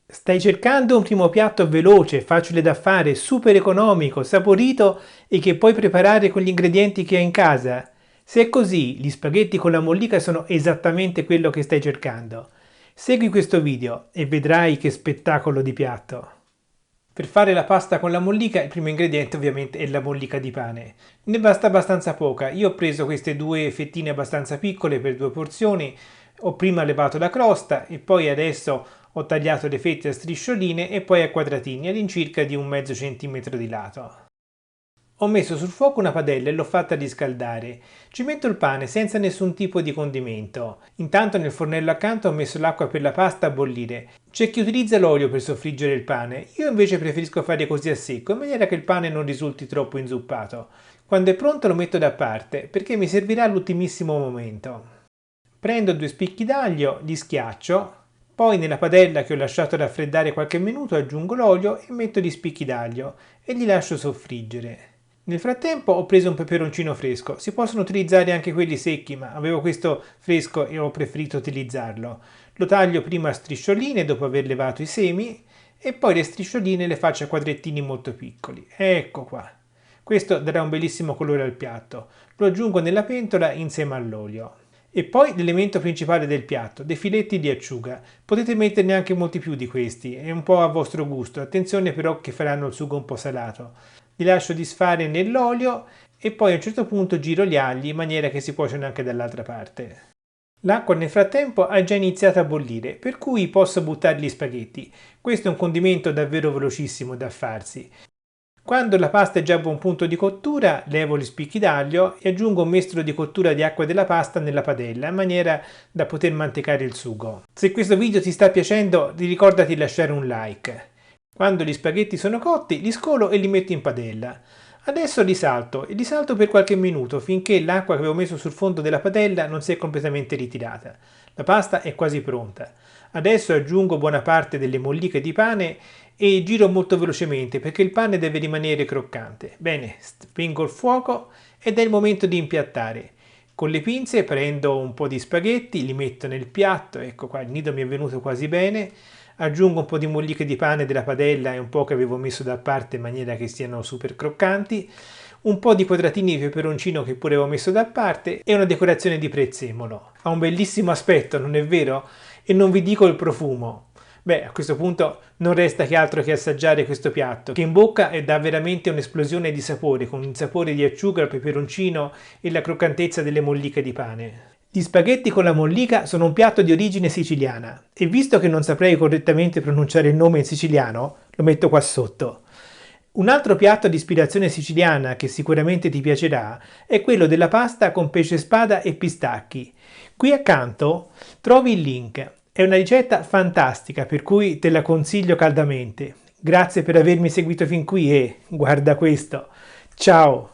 Stai cercando un primo piatto veloce, facile da fare, super economico, saporito e che puoi preparare con gli ingredienti che hai in casa? Se è così, gli spaghetti con la mollica sono esattamente quello che stai cercando. Segui questo video e vedrai che spettacolo di piatto. Per fare la pasta con la mollica, il primo ingrediente ovviamente è la mollica di pane. Ne basta abbastanza poca. Io ho preso queste due fettine abbastanza piccole per due porzioni, ho prima levato la crosta e poi adesso ho tagliato le fette a striscioline e poi a quadratini all'incirca di un mezzo centimetro di lato. Ho messo sul fuoco una padella e l'ho fatta riscaldare. Ci metto il pane senza nessun tipo di condimento. Intanto nel fornello accanto ho messo l'acqua per la pasta a bollire. C'è chi utilizza l'olio per soffriggere il pane, io invece preferisco fare così a secco in maniera che il pane non risulti troppo inzuppato. Quando è pronto lo metto da parte perché mi servirà all'ultimissimo momento. Prendo due spicchi d'aglio, li schiaccio, poi nella padella che ho lasciato raffreddare qualche minuto aggiungo l'olio e metto gli spicchi d'aglio e li lascio soffriggere. Nel frattempo ho preso un peperoncino fresco, si possono utilizzare anche quelli secchi, ma avevo questo fresco e ho preferito utilizzarlo. Lo taglio prima a striscioline dopo aver levato i semi e poi le striscioline le faccio a quadrettini molto piccoli. Ecco qua. Questo darà un bellissimo colore al piatto. Lo aggiungo nella pentola insieme all'olio. E poi l'elemento principale del piatto, dei filetti di acciuga. Potete metterne anche molti più di questi, è un po' a vostro gusto. Attenzione però che faranno il sugo un po' salato. Li lascio disfare nell'olio e poi a un certo punto giro gli agli in maniera che si cuociono anche dall'altra parte. L'acqua nel frattempo ha già iniziato a bollire, per cui posso buttare gli spaghetti. Questo è un condimento davvero velocissimo da farsi. Quando la pasta è già a buon punto di cottura, levo gli spicchi d'aglio e aggiungo un mestolo di cottura di acqua della pasta nella padella, in maniera da poter mantecare il sugo. Se questo video ti sta piacendo, ricordati di lasciare un like. Quando gli spaghetti sono cotti, li scolo e li metto in padella. Adesso li salto per qualche minuto finché l'acqua che avevo messo sul fondo della padella non si è completamente ritirata. La pasta è quasi pronta. Adesso aggiungo buona parte delle molliche di pane e giro molto velocemente perché il pane deve rimanere croccante. Bene, spengo il fuoco ed è il momento di impiattare. Con le pinze prendo un po' di spaghetti, li metto nel piatto, ecco qua il nido mi è venuto quasi bene, aggiungo un po' di molliche di pane della padella e un po' che avevo messo da parte in maniera che siano super croccanti, un po' di quadratini di peperoncino che pure avevo messo da parte e una decorazione di prezzemolo. Ha un bellissimo aspetto, non è vero? E non vi dico il profumo. Beh, a questo punto non resta che altro che assaggiare questo piatto, che in bocca dà veramente un'esplosione di sapore, con il sapore di acciuga, il peperoncino e la croccantezza delle molliche di pane. Gli spaghetti con la mollica sono un piatto di origine siciliana e visto che non saprei correttamente pronunciare il nome in siciliano, lo metto qua sotto. Un altro piatto di ispirazione siciliana che sicuramente ti piacerà è quello della pasta con pesce spada e pistacchi. Qui accanto trovi il link. È una ricetta fantastica per cui te la consiglio caldamente. Grazie per avermi seguito fin qui e guarda questo. Ciao!